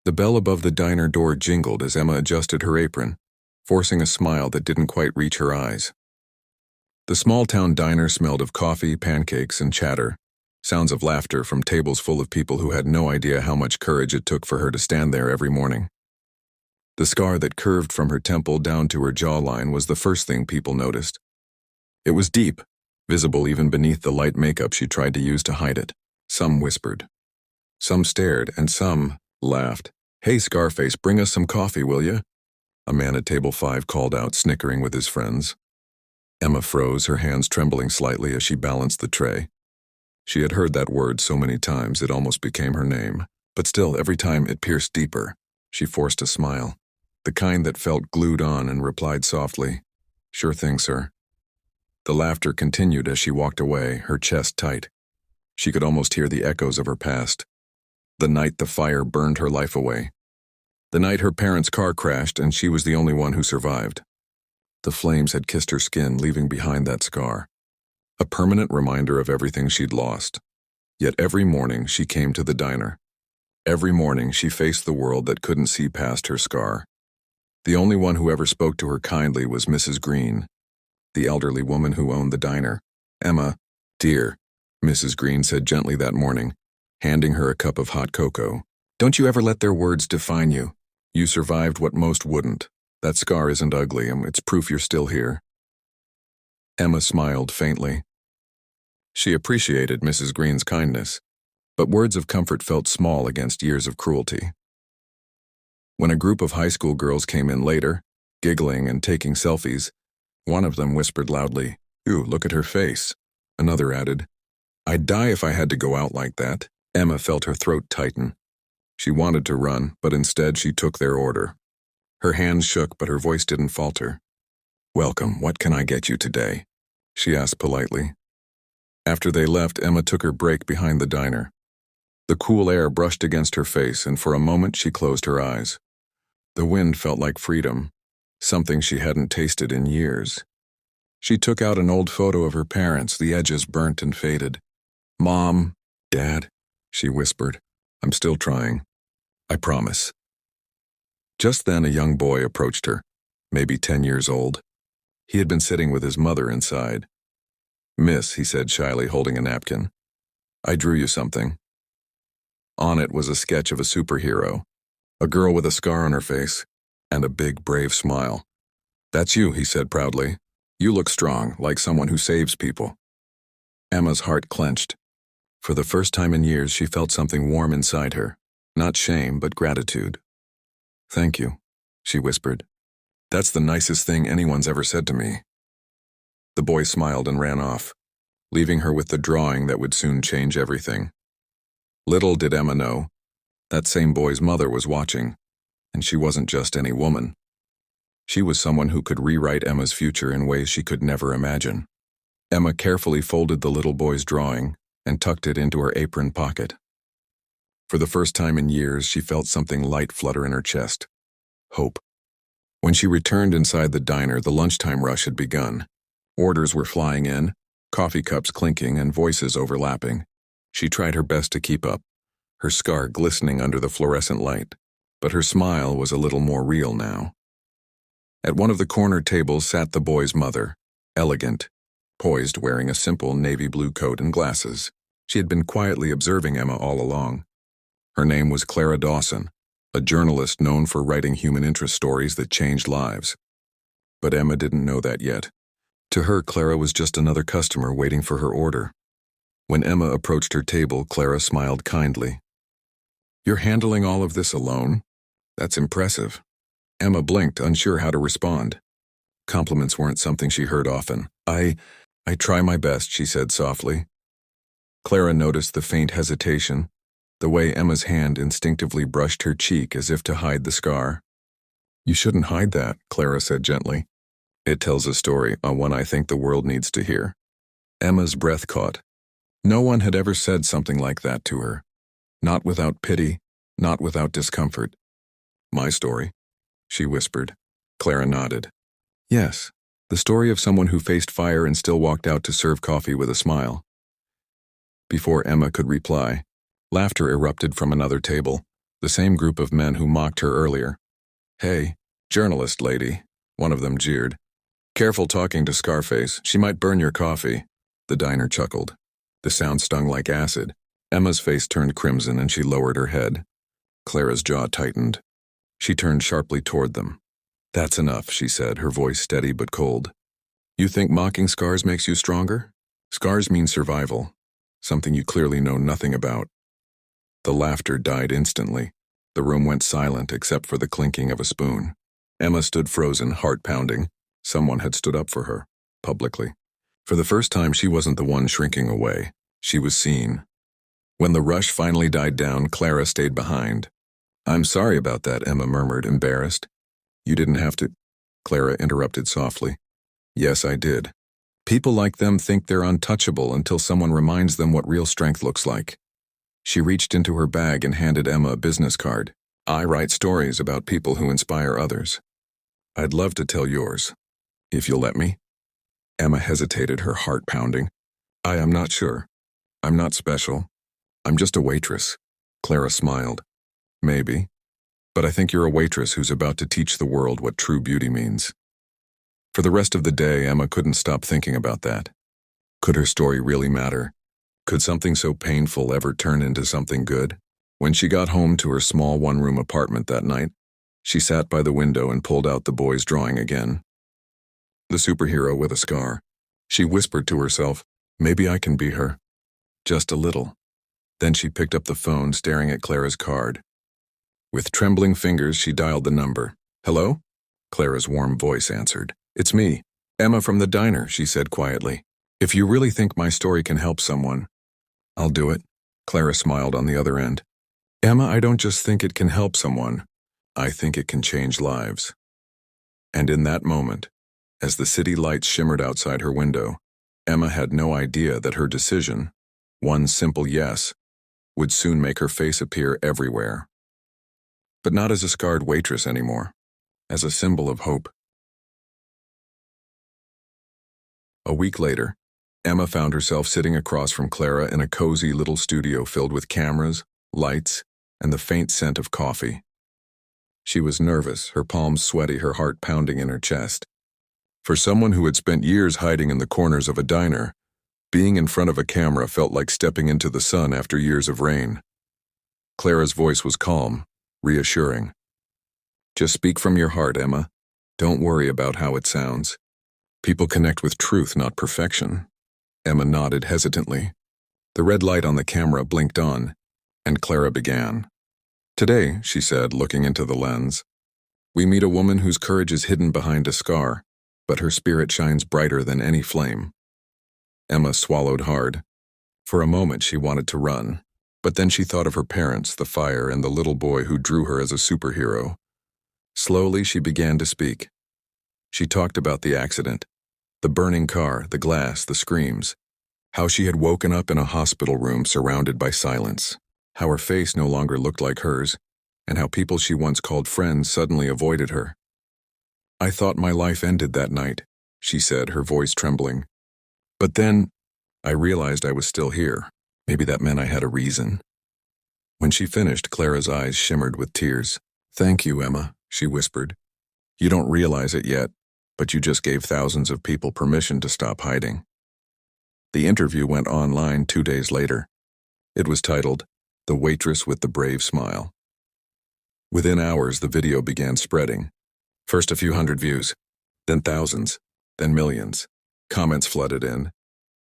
The bell above the diner door jingled as Emma adjusted her apron, forcing a smile that didn't quite reach her eyes. The small-town diner smelled of coffee, pancakes, and chatter, sounds of laughter from tables full of people who had no idea how much courage it took for her to stand there every morning. The scar that curved from her temple down to her jawline was the first thing people noticed. It was deep, visible even beneath the light makeup she tried to use to hide it. Some whispered. Some stared, and some laughed. "Hey, Scarface, bring us some coffee, will ya?" A man at table 5 called out, snickering with his friends. Emma froze, her hands trembling slightly as she balanced the tray. She had heard that word so many times it almost became her name, but still, every time it pierced deeper, she forced a smile, the kind that felt glued on, and replied softly, "Sure thing, sir." The laughter continued as she walked away, her chest tight. She could almost hear the echoes of her past. The night the fire burned her life away. The night her parents' car crashed and she was the only one who survived. The flames had kissed her skin, leaving behind that scar, a permanent reminder of everything she'd lost. Yet every morning she came to the diner. Every morning she faced the world that couldn't see past her scar. The only one who ever spoke to her kindly was Mrs. Green, the elderly woman who owned the diner. "Emma, dear," Mrs. Green said gently that morning, handing her a cup of hot cocoa. "Don't you ever let their words define you. You survived what most wouldn't. That scar isn't ugly, and it's proof you're still here." Emma smiled faintly. She appreciated Mrs. Green's kindness, but words of comfort felt small against years of cruelty. When a group of high school girls came in later, giggling and taking selfies, one of them whispered loudly, "Ooh, look at her face." Another added, "I'd die if I had to go out like that." Emma felt her throat tighten. She wanted to run, but instead she took their order. Her hands shook, but her voice didn't falter. "Welcome, what can I get you today?" she asked politely. After they left, Emma took her break behind the diner. The cool air brushed against her face, and for a moment she closed her eyes. The wind felt like freedom, something she hadn't tasted in years. She took out an old photo of her parents, the edges burnt and faded. "Mom, Dad," she whispered, "I'm still trying. I promise." Just then a young boy approached her, maybe 10 years old. He had been sitting with his mother inside. "Miss," he said shyly, holding a napkin, "I drew you something." On it was a sketch of a superhero, a girl with a scar on her face, and a big, brave smile. "That's you," he said proudly. "You look strong, like someone who saves people." Emma's heart clenched. For the first time in years, she felt something warm inside her, not shame, but gratitude. "Thank you," she whispered. "That's the nicest thing anyone's ever said to me." The boy smiled and ran off, leaving her with the drawing that would soon change everything. Little did Emma know, that same boy's mother was watching, and she wasn't just any woman. She was someone who could rewrite Emma's future in ways she could never imagine. Emma carefully folded the little boy's drawing and tucked it into her apron pocket. For the first time in years, she felt something light flutter in her chest. Hope. When she returned inside the diner, the lunchtime rush had begun. Orders were flying in, coffee cups clinking and voices overlapping. She tried her best to keep up, her scar glistening under the fluorescent light, but her smile was a little more real now. At one of the corner tables sat the boy's mother, elegant, poised, wearing a simple navy blue coat and glasses. She had been quietly observing Emma all along. Her name was Clara Dawson, a journalist known for writing human interest stories that changed lives. But Emma didn't know that yet. To her, Clara was just another customer waiting for her order. When Emma approached her table, Clara smiled kindly. "You're handling all of this alone? That's impressive." Emma blinked, unsure how to respond. Compliments weren't something she heard often. I try my best," she said softly. Clara noticed the faint hesitation, the way Emma's hand instinctively brushed her cheek as if to hide the scar. "You shouldn't hide that," Clara said gently. "It tells a story, one I think the world needs to hear." Emma's breath caught. No one had ever said something like that to her. Not without pity, not without discomfort. "My story," she whispered. Clara nodded. "Yes, the story of someone who faced fire and still walked out to serve coffee with a smile." Before Emma could reply, laughter erupted from another table, The same group of men who mocked her earlier. "Hey, journalist lady," one of them jeered. "Careful talking to Scarface, she might burn your coffee." The diner chuckled. The sound stung like acid. Emma's face turned crimson and she lowered her head. Clara's jaw tightened. She turned sharply toward them. "That's enough," she said, her voice steady but cold. "You think mocking scars makes you stronger? Scars mean survival, something you clearly know nothing about." The laughter died instantly. The room went silent except for the clinking of a spoon. Emma stood frozen, heart pounding. Someone had stood up for her, publicly. For the first time, she wasn't the one shrinking away. She was seen. When the rush finally died down, Clara stayed behind. "I'm sorry about that," Emma murmured, embarrassed. "You didn't have to," Clara interrupted softly. "Yes, I did. People like them think they're untouchable until someone reminds them what real strength looks like." She reached into her bag and handed Emma a business card. "I write stories about people who inspire others. I'd love to tell yours, if you'll let me." Emma hesitated, her heart pounding. "I am not sure. I'm not special. I'm just a waitress." Clara smiled. "Maybe. But I think you're a waitress who's about to teach the world what true beauty means." For the rest of the day, Emma couldn't stop thinking about that. Could her story really matter? Could something so painful ever turn into something good? When she got home to her small one-room apartment that night, she sat by the window and pulled out the boy's drawing again. The superhero with a scar. She whispered to herself, "Maybe I can be her. Just a little." Then she picked up the phone, staring at Clara's card. With trembling fingers, she dialed the number. "Hello?" Clara's warm voice answered. "It's me, Emma from the diner," she said quietly. "If you really think my story can help someone, I'll do it." Clara smiled on the other end. "Emma, I don't just think it can help someone. I think it can change lives." And in that moment, as the city lights shimmered outside her window, Emma had no idea that her decision, one simple yes, would soon make her face appear everywhere. But not as a scarred waitress anymore, as a symbol of hope. A week later, Emma found herself sitting across from Clara in a cozy little studio filled with cameras, lights, and the faint scent of coffee. She was nervous, her palms sweaty, her heart pounding in her chest. For someone who had spent years hiding in the corners of a diner, being in front of a camera felt like stepping into the sun after years of rain. Clara's voice was calm, reassuring. "Just speak from your heart, Emma. Don't worry about how it sounds. People connect with truth, not perfection." Emma nodded hesitantly. The red light on the camera blinked on, and Clara began. "Today," she said, looking into the lens, "we meet a woman whose courage is hidden behind a scar, but her spirit shines brighter than any flame." Emma swallowed hard. For a moment she wanted to run, but then she thought of her parents, the fire, and the little boy who drew her as a superhero. Slowly she began to speak. She talked about the accident, the burning car, the glass, the screams, how she had woken up in a hospital room surrounded by silence, how her face no longer looked like hers, and how people she once called friends suddenly avoided her. "I thought my life ended that night," she said, her voice trembling. "But then, I realized I was still here. Maybe that meant I had a reason." When she finished, Clara's eyes shimmered with tears. "Thank you, Emma," she whispered. "You don't realize it yet, but you just gave thousands of people permission to stop hiding." The interview went online 2 days later. It was titled, "The Waitress with the Brave Smile." Within hours, the video began spreading. First a few hundred views, then thousands, then millions. Comments flooded in.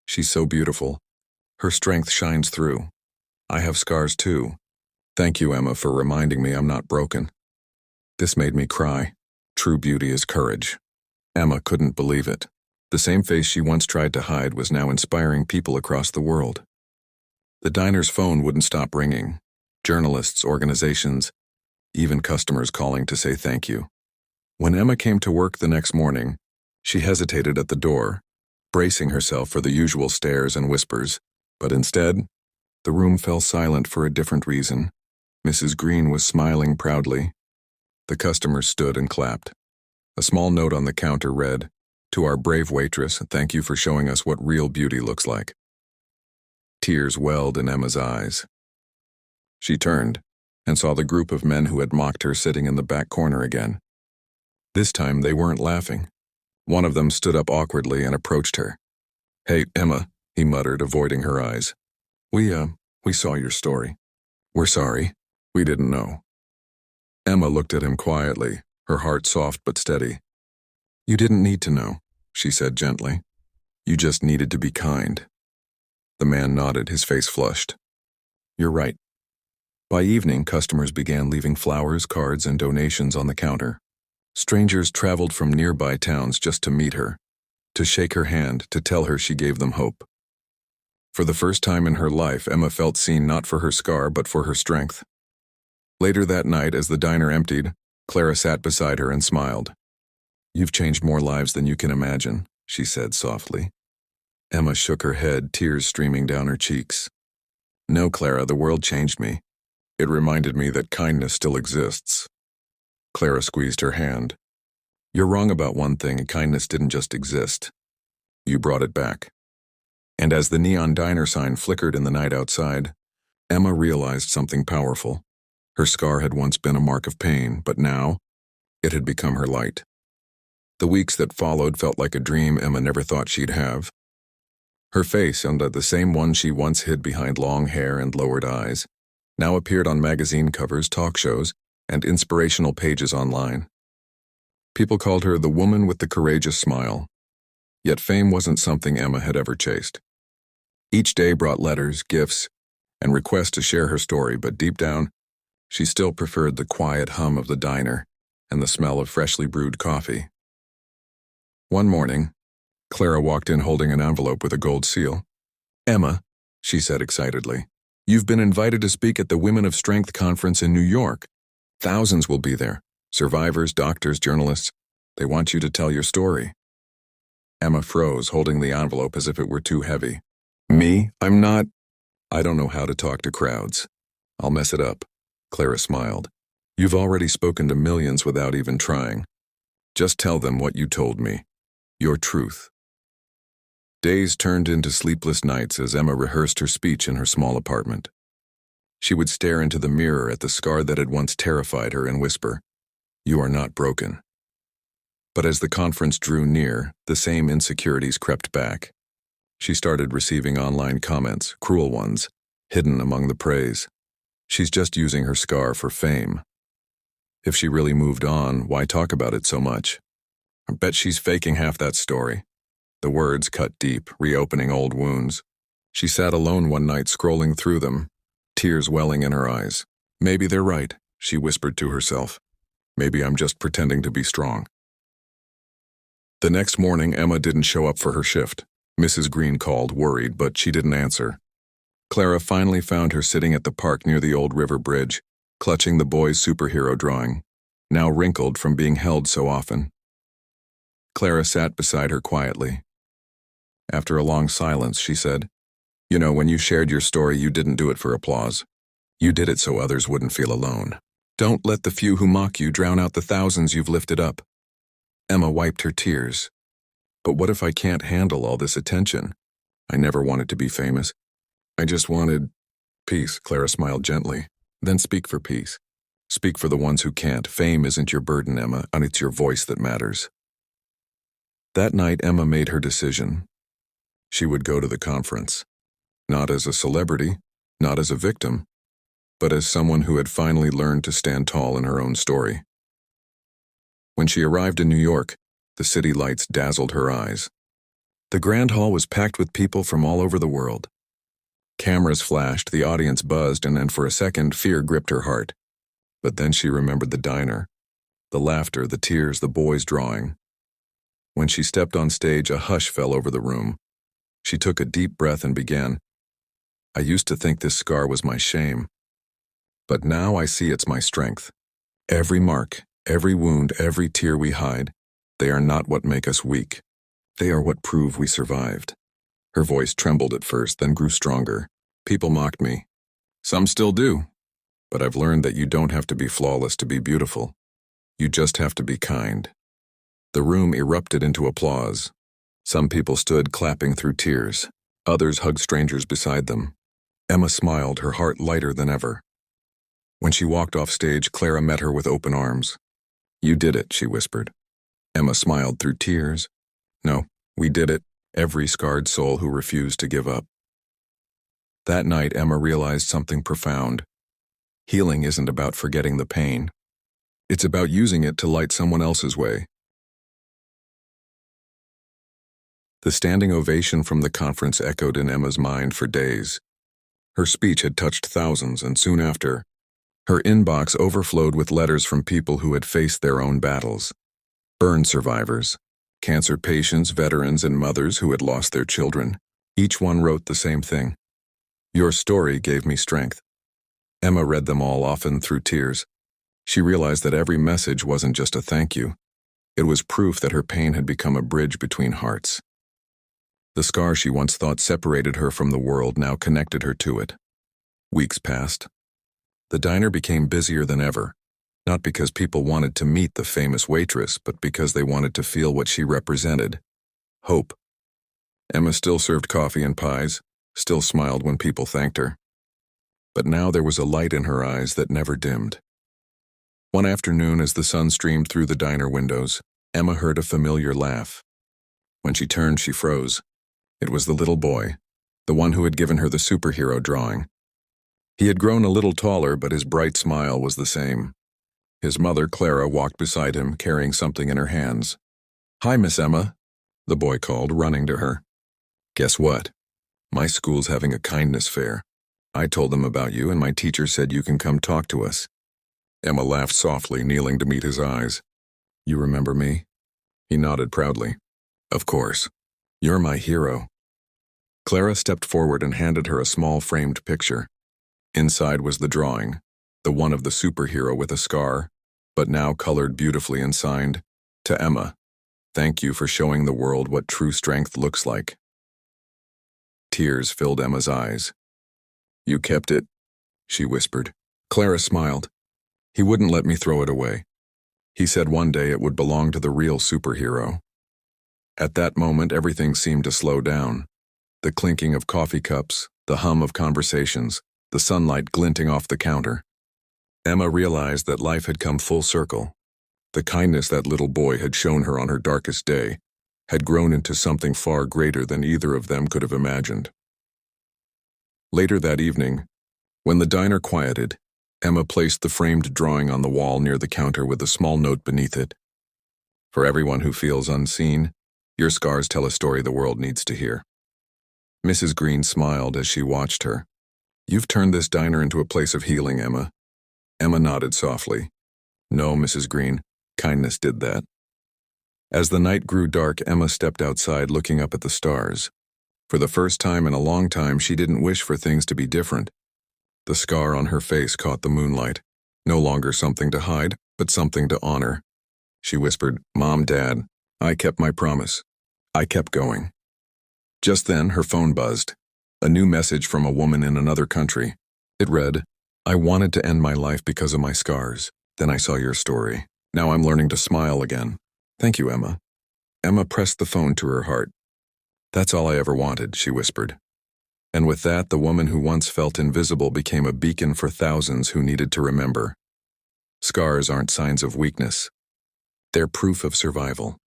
"She's so beautiful. Her strength shines through. I have scars too. Thank you, Emma, for reminding me I'm not broken." This made me cry. True beauty is courage. Emma couldn't believe it. The same face she once tried to hide was now inspiring people across the world. The diner's phone wouldn't stop ringing. Journalists, organizations, even customers calling to say thank you. When Emma came to work the next morning, she hesitated at the door, bracing herself for the usual stares and whispers, but instead, the room fell silent for a different reason. Mrs. Green was smiling proudly. The customers stood and clapped. A small note on the counter read, "To our brave waitress, thank you for showing us what real beauty looks like." Tears welled in Emma's eyes. She turned. and saw the group of men who had mocked her sitting in the back corner again. This time they weren't laughing. One of them stood up awkwardly and approached her. "Hey, Emma," he muttered, avoiding her eyes. We saw your story. We're sorry. We didn't know." Emma looked at him quietly, her heart soft but steady. "You didn't need to know," she said gently. "You just needed to be kind." The man nodded, his face flushed. "You're right." By evening, customers began leaving flowers, cards, and donations on the counter. Strangers traveled from nearby towns just to meet her, to shake her hand, to tell her she gave them hope. For the first time in her life, Emma felt seen not for her scar but for her strength. Later that night, as the diner emptied, Clara sat beside her and smiled. "You've changed more lives than you can imagine," she said softly. Emma shook her head, tears streaming down her cheeks. "No, Clara, the world changed me. It reminded me that kindness still exists." Clara squeezed her hand. "You're wrong about one thing, kindness didn't just exist. You brought it back." And as the neon diner sign flickered in the night outside, Emma realized something powerful. Her scar had once been a mark of pain, but now it had become her light. The weeks that followed felt like a dream Emma never thought she'd have. Her face, and the same one she once hid behind long hair and lowered eyes, now appeared on magazine covers, talk shows, and inspirational pages online. People called her the woman with the courageous smile. Yet fame wasn't something Emma had ever chased. Each day brought letters, gifts, and requests to share her story, but deep down, she still preferred the quiet hum of the diner and the smell of freshly brewed coffee. One morning, Clara walked in holding an envelope with a gold seal. "Emma," she said excitedly, "you've been invited to speak at the Women of Strength conference in New York. Thousands will be there. Survivors, doctors, journalists. They want you to tell your story." Emma froze, holding the envelope as if it were too heavy. "Me? I'm not—" "I don't know how to talk to crowds. I'll mess it up." Clara smiled. "You've already spoken to millions without even trying. Just tell them what you told me. Your truth." Days turned into sleepless nights as Emma rehearsed her speech in her small apartment. She would stare into the mirror at the scar that had once terrified her and whisper, "You are not broken." But as the conference drew near, the same insecurities crept back. She started receiving online comments, cruel ones, hidden among the praise. She's just using her scar for fame. If she really moved on, why talk about it so much? I bet she's faking half that story. The words cut deep, reopening old wounds. She sat alone one night scrolling through them, tears welling in her eyes. "Maybe they're right," she whispered to herself. "Maybe I'm just pretending to be strong." The next morning, Emma didn't show up for her shift. Mrs. Green called, worried, but she didn't answer. Clara finally found her sitting at the park near the old river bridge, clutching the boy's superhero drawing, now wrinkled from being held so often. Clara sat beside her quietly. After a long silence, she said, "You know, when you shared your story, you didn't do it for applause. You did it so others wouldn't feel alone. Don't let the few who mock you drown out the thousands you've lifted up." Emma wiped her tears. "But what if I can't handle all this attention? I never wanted to be famous. I just wanted peace." Clara smiled gently. "Then speak for peace. Speak for the ones who can't. Fame isn't your burden, Emma, and it's your voice that matters." That night, Emma made her decision. She would go to the conference. Not as a celebrity, not as a victim, but as someone who had finally learned to stand tall in her own story. When she arrived in New York, the city lights dazzled her eyes. The Grand Hall was packed with people from all over the world. Cameras flashed, the audience buzzed, and for a second, fear gripped her heart. But then she remembered the diner, the laughter, the tears, the boys drawing. When she stepped on stage, a hush fell over the room. She took a deep breath and began, "I used to think this scar was my shame, but now I see it's my strength. Every mark, every wound, every tear we hide, they are not what make us weak. They are what prove we survived." Her voice trembled at first, then grew stronger. "People mocked me. Some still do. But I've learned that you don't have to be flawless to be beautiful. You just have to be kind." The room erupted into applause. Some people stood clapping through tears. Others hugged strangers beside them. Emma smiled, her heart lighter than ever. When she walked off stage, Clara met her with open arms. "You did it," she whispered. Emma smiled through tears. "No, we did it, every scarred soul who refused to give up." That night, Emma realized something profound. Healing isn't about forgetting the pain. It's about using it to light someone else's way. The standing ovation from the conference echoed in Emma's mind for days. Her speech had touched thousands, and soon after, her inbox overflowed with letters from people who had faced their own battles. Burn survivors, cancer patients, veterans, and mothers who had lost their children. Each one wrote the same thing. "Your story gave me strength." Emma read them all, often through tears. She realized that every message wasn't just a thank you. It was proof that her pain had become a bridge between hearts. The scar she once thought separated her from the world now connected her to it. Weeks passed. The diner became busier than ever, not because people wanted to meet the famous waitress, but because they wanted to feel what she represented: hope. Emma still served coffee and pies, still smiled when people thanked her. But now there was a light in her eyes that never dimmed. One afternoon, as the sun streamed through the diner windows, Emma heard a familiar laugh. When she turned, she froze. It was the little boy, the one who had given her the superhero drawing. He had grown a little taller, but his bright smile was the same. His mother, Clara, walked beside him, carrying something in her hands. "Hi, Miss Emma," the boy called, running to her. "Guess what? My school's having a kindness fair. I told them about you, and my teacher said you can come talk to us." Emma laughed softly, kneeling to meet his eyes. "You remember me?" He nodded proudly. "Of course. You're my hero." Clara stepped forward and handed her a small framed picture. Inside was the drawing, the one of the superhero with a scar, but now colored beautifully and signed, "To Emma, thank you for showing the world what true strength looks like." Tears filled Emma's eyes. "You kept it?" she whispered. Clara smiled. "He wouldn't let me throw it away. He said one day it would belong to the real superhero." At that moment, everything seemed to slow down. The clinking of coffee cups, the hum of conversations, the sunlight glinting off the counter. Emma realized that life had come full circle. The kindness that little boy had shown her on her darkest day had grown into something far greater than either of them could have imagined. Later that evening, when the diner quieted, Emma placed the framed drawing on the wall near the counter with a small note beneath it. "For everyone who feels unseen, your scars tell a story the world needs to hear." Mrs. Green smiled as she watched her. "You've turned this diner into a place of healing, Emma." Emma nodded softly. "No, Mrs. Green, kindness did that." As the night grew dark, Emma stepped outside, looking up at the stars. For the first time in a long time, she didn't wish for things to be different. The scar on her face caught the moonlight, no longer something to hide, but something to honor. She whispered, "Mom, Dad, I kept my promise. I kept going." Just then, her phone buzzed. A new message from a woman in another country. It read, "I wanted to end my life because of my scars. Then I saw your story. Now I'm learning to smile again. Thank you, Emma." Emma pressed the phone to her heart. "That's all I ever wanted," she whispered. And with that, the woman who once felt invisible became a beacon for thousands who needed to remember. Scars aren't signs of weakness. They're proof of survival.